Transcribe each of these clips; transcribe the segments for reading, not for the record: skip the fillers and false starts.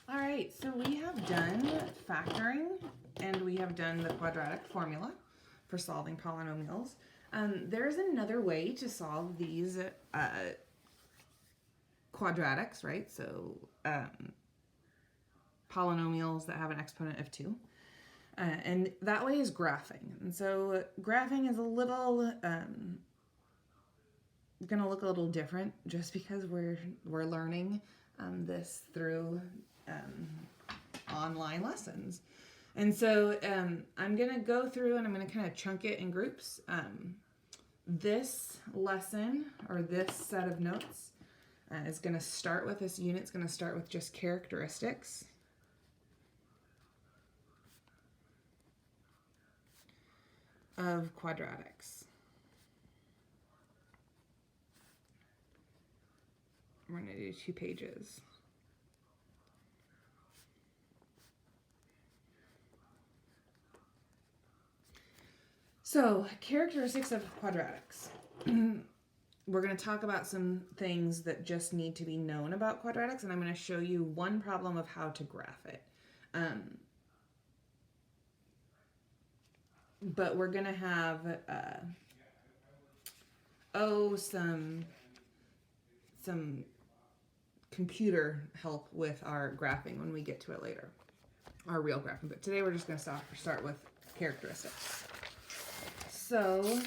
All right, so we have done factoring and we have done the quadratic formula for solving polynomials. There's another way to solve these quadratics, right? So polynomials that have an exponent of 2. And that way is graphing. And so graphing is a little going to look a little different just because we're learning this through online lessons. And so I'm going to go through and I'm going to kind of chunk it in groups. This lesson or this set of notes is going to start with this unit's going to start with just characteristics. Of quadratics. We're going to do 2 pages. So, characteristics of quadratics. We're going to talk about some things that just need to be known about quadratics, and I'm going to show you one problem of how to graph it. But we're going to have, some computer help with our graphing when we get to it later, our real graphing. But today we're just going to start with characteristics. So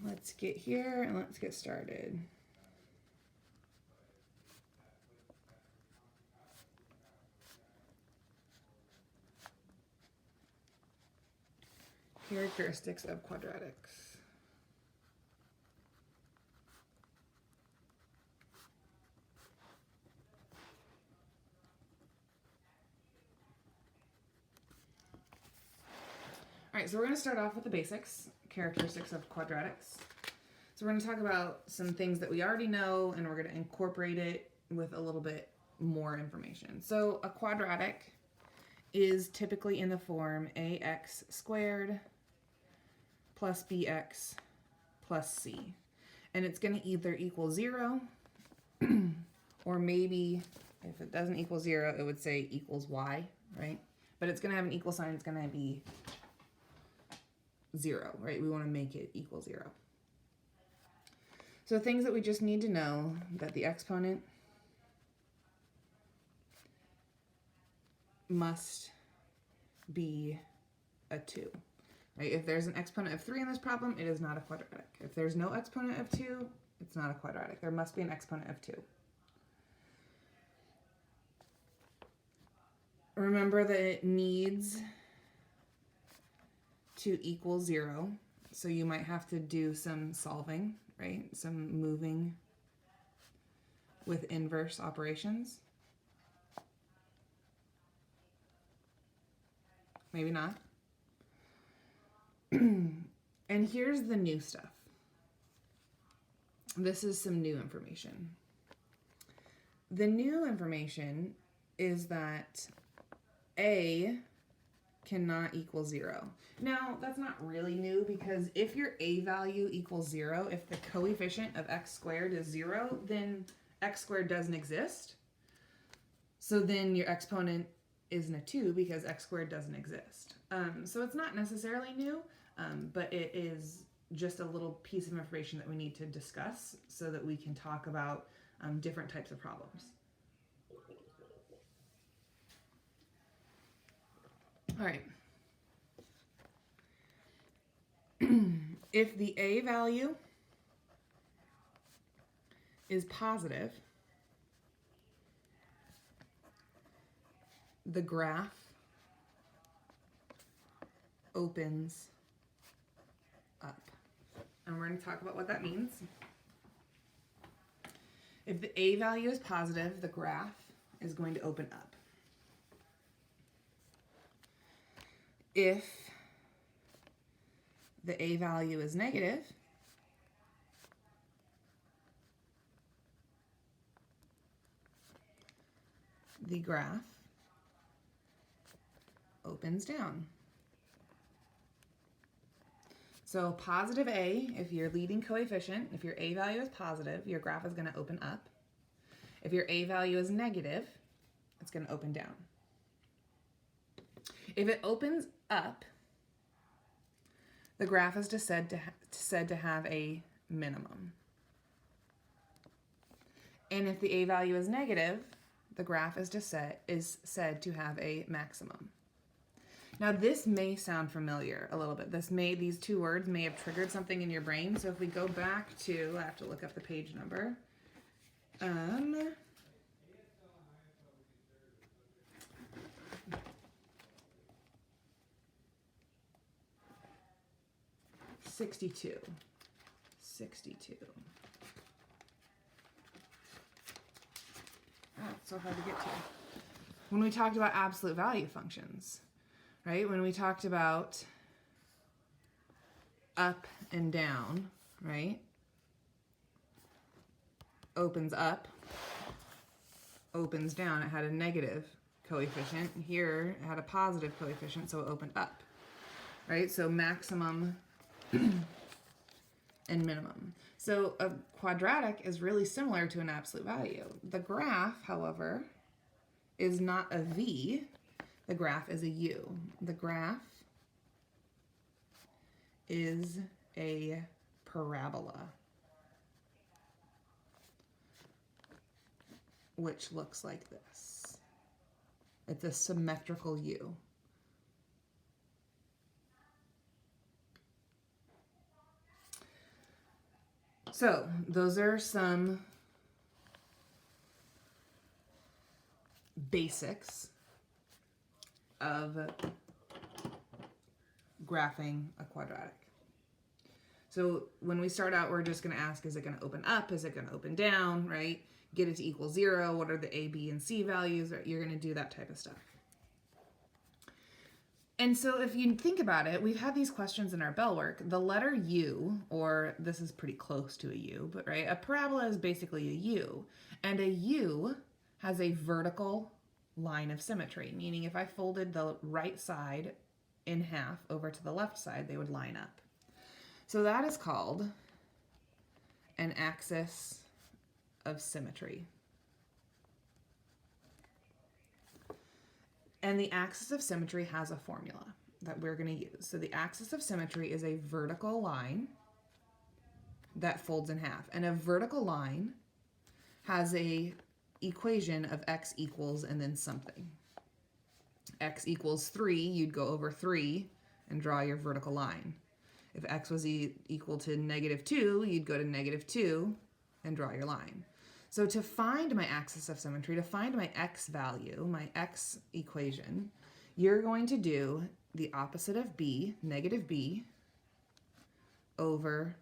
let's get here and let's get started. Characteristics of quadratics. All right, so we're going to start off with the basics, characteristics of quadratics. So we're going to talk about some things that we already know, and we're going to incorporate it with a little bit more information. So a quadratic is typically in the form ax squared plus bx plus c. And it's going to either equal 0, or maybe if it doesn't equal 0, it would say equals y, right? But it's going to have an equal sign. It's going to be 0, right? We want to make it equal 0. So things that we just need to know, that the exponent must be a 2. Right? If there's an exponent of 3 in this problem, it is not a quadratic. If there's no exponent of 2, it's not a quadratic. There must be an exponent of 2. Remember that it needs to equal 0, so you might have to do some solving, right? Some moving with inverse operations. Maybe not. And here's the new stuff. This is some new information. The new information is that a cannot equal 0. Now, that's not really new, because if your a value equals 0, if the coefficient of x squared is 0, then x squared doesn't exist. So then your exponent isn't a 2 because x squared doesn't exist. So it's not necessarily new, but it is just a little piece of information that we need to discuss so that we can talk about different types of problems. All right. If the a value is positive, the graph opens up. And we're going to talk about what that means. If the a value is positive, the graph is going to open up. If the a value is negative, the graph opens down. So positive a, if your leading coefficient, if your a value is positive, your graph is going to open up. If your A value is negative, it's going to open down. If it opens up, the graph is just said to have a minimum. And if the A value is negative, the graph is said to have a maximum. Now this may sound familiar a little bit. These two words may have triggered something in your brain. So if we go back to, I have to look up the page number. 62. Oh, it's so hard to get to. When we talked about absolute value functions, right? When we talked about up and down, right? Opens up, opens down. It had a negative coefficient. Here it had a positive coefficient, so it opened up, right? So maximum and minimum. So a quadratic is really similar to an absolute value. The graph, however, is not a V. The graph is a U. The graph is a parabola, which looks like this. It's a symmetrical U. So those are some basics of graphing a quadratic. So when we start out, we're just going to ask, is it going to open up? Is it going to open down, right? Get it to equal 0. What are the A, B, and C values? You're going to do that type of stuff. And so if you think about it, we've had these questions in our bell work. The letter U, or this is pretty close to a U, but right, a parabola is basically a U. And a U has a vertical line of symmetry, meaning if I folded the right side in half over to the left side, they would line up. So that is called an axis of symmetry. And the axis of symmetry has a formula that we're going to use. So the axis of symmetry is a vertical line that folds in half. And a vertical line has a equation of x equals and then something. X equals 3, you'd go over 3 and draw your vertical line. If x was equal to -2, you'd go to -2 and draw your line. So to find my axis of symmetry, to find my x value, my x equation, you're going to do the opposite of b, -b, over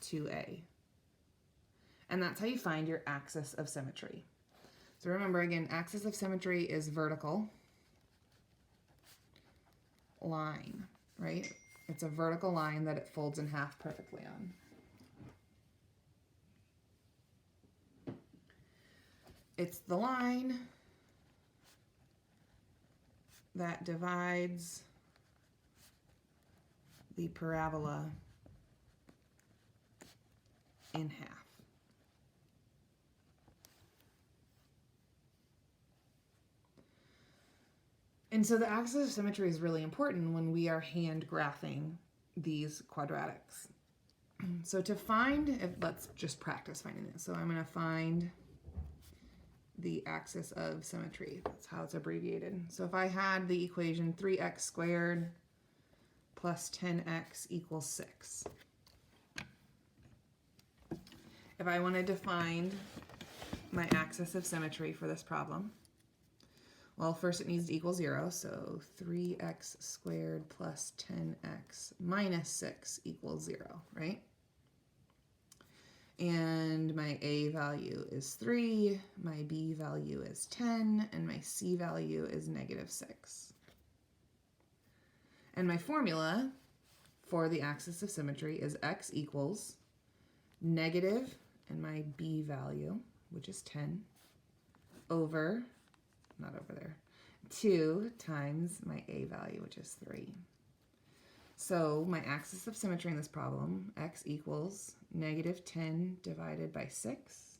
2a. And that's how you find your axis of symmetry. So remember, again, axis of symmetry is vertical line, right? It's a vertical line that it folds in half perfectly on. It's the line that divides the parabola in half. And so the axis of symmetry is really important when we are hand graphing these quadratics. So to find, let's just practice finding this. So I'm going to find the axis of symmetry. That's how it's abbreviated. So if I had the equation 3x squared plus 10x equals 6. If I wanted to find my axis of symmetry for this problem, well, first it needs to equal 0, so 3x squared plus 10x minus 6 equals 0, right? And my A value is 3, my B value is 10, and my C value is -6. And my formula for the axis of symmetry is x equals negative, and my B value, which is 10, over, not over there, 2 times my A value, which is 3. So my axis of symmetry in this problem, x equals -10 divided by 6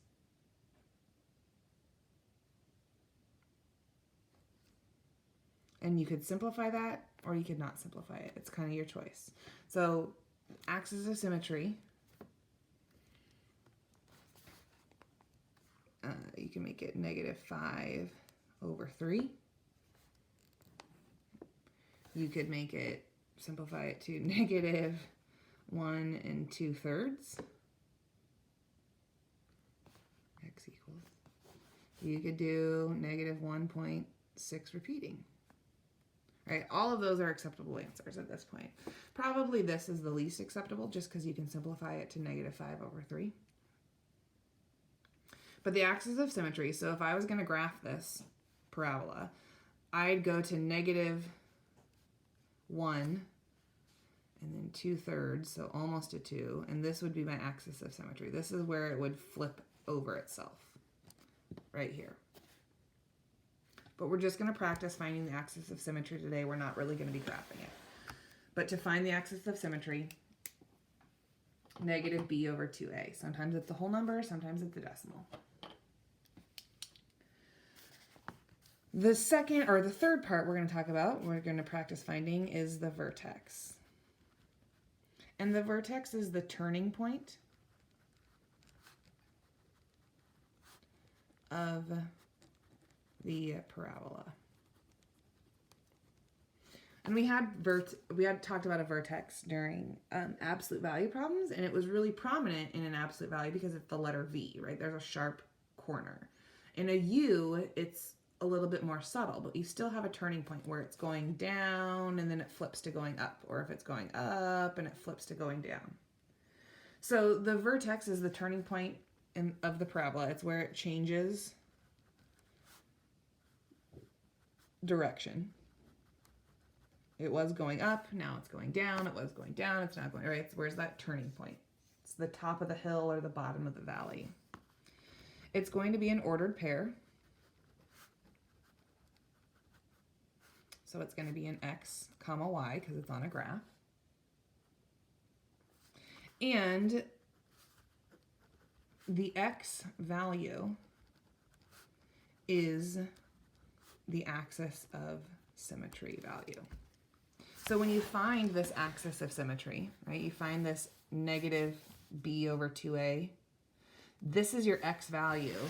And you could simplify that or you could not simplify it. It's kind of your choice. So axis of symmetry, you can make it -5/3. You could make it, simplify it to -1 2/3. X equals. You could do -1.6 repeating. Right, all of those are acceptable answers at this point. Probably this is the least acceptable just because you can simplify it to -5/3. But the axis of symmetry, so if I was going to graph this parabola, I'd go to -1 and then 2/3, so almost a 2, and this would be my axis of symmetry. This is where it would flip over itself, right here. But we're just going to practice finding the axis of symmetry today. We're not really going to be graphing it. But to find the axis of symmetry, -b/2a. Sometimes it's the whole number, sometimes it's the decimal. The second or the third part we're going to talk about, we're going to practice finding, is the vertex. And the vertex is the turning point of the parabola. And we had talked about a vertex during absolute value problems, and it was really prominent in an absolute value because it's the letter V, right? There's a sharp corner. In a U, it's a little bit more subtle, but you still have a turning point where it's going down and then it flips to going up, or if it's going up and it flips to going down. So the vertex is the turning point of the parabola. It's where it changes direction. It was going up, now it's going down. It was going down, it's now going right. So where's that turning point? It's the top of the hill or the bottom of the valley. It's going to be an ordered pair. So it's going to be an x, y, because it's on a graph. And the x value is the axis of symmetry value. So when you find this axis of symmetry, right, you find this -b/2a, this is your x value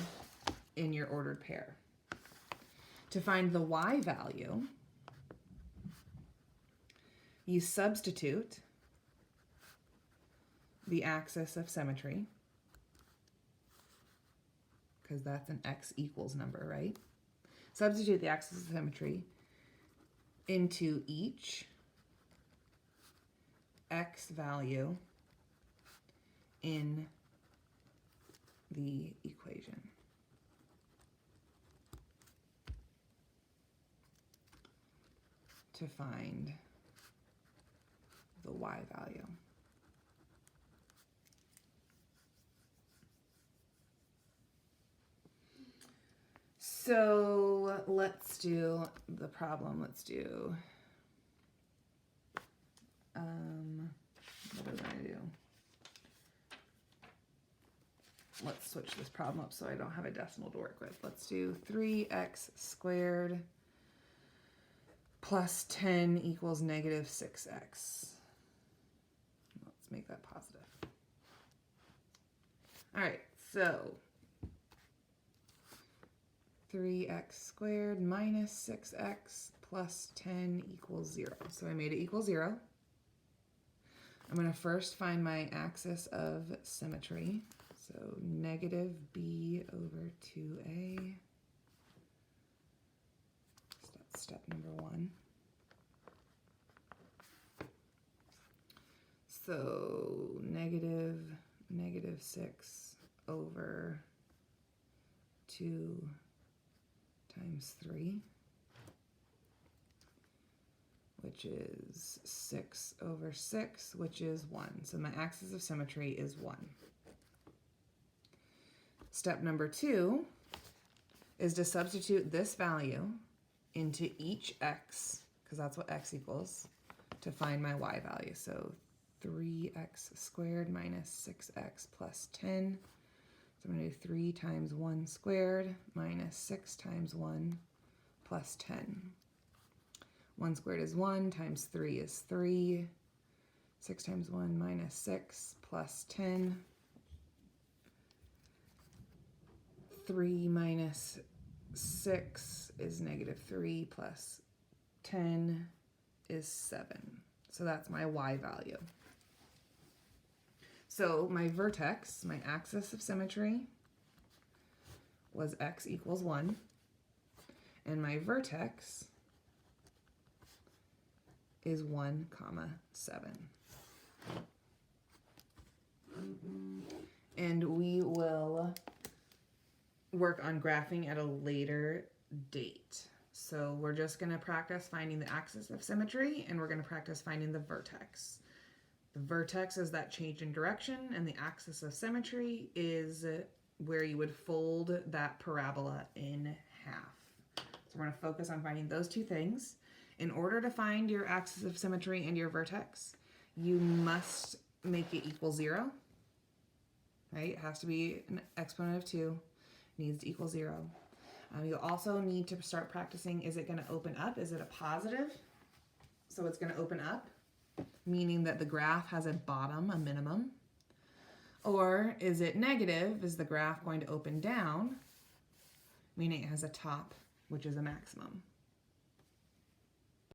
in your ordered pair. To find the y value, you substitute the axis of symmetry, because that's an x equals number, right? Substitute the axis of symmetry into each x value in the equation. To find the y value. So let's do the problem. Let's do, what are we going to do? Let's switch this problem up so I don't have a decimal to work with. Let's do 3x squared plus 10 equals -6x. Let's make that positive. All right, so 3x squared minus 6x plus 10 equals 0. So I made it equal 0. I'm going to first find my axis of symmetry. So -b/2a. So that's step number 1. So -6/2 times 3, which is 6/6, which is 1. So my axis of symmetry is 1. Step number 2 is to substitute this value into each x, because that's what x equals, to find my y value. So 3x squared minus 6x plus 10. So I'm going to do 3 times 1 squared minus 6 times 1 plus 10. 1 squared is 1, times 3 is 3. 6 times 1 minus 6 plus 10. 3 minus 6 is negative 3 plus 10 is 7. So that's my y value. So my vertex, my axis of symmetry, was x equals 1. And my vertex is 1, 7. And we will work on graphing at a later date. So we're just going to practice finding the axis of symmetry, and we're going to practice finding the vertex. The vertex is that change in direction, and the axis of symmetry is where you would fold that parabola in half. So we're going to focus on finding those two things. In order to find your axis of symmetry and your vertex, you must make it equal 0. Right? It has to be an exponent of 2. It needs to equal 0. You'll also need to start practicing, is it going to open up? Is it a positive? So it's going to open up, meaning that the graph has a bottom, a minimum. Or is it negative? Is the graph going to open down, meaning it has a top, which is a maximum?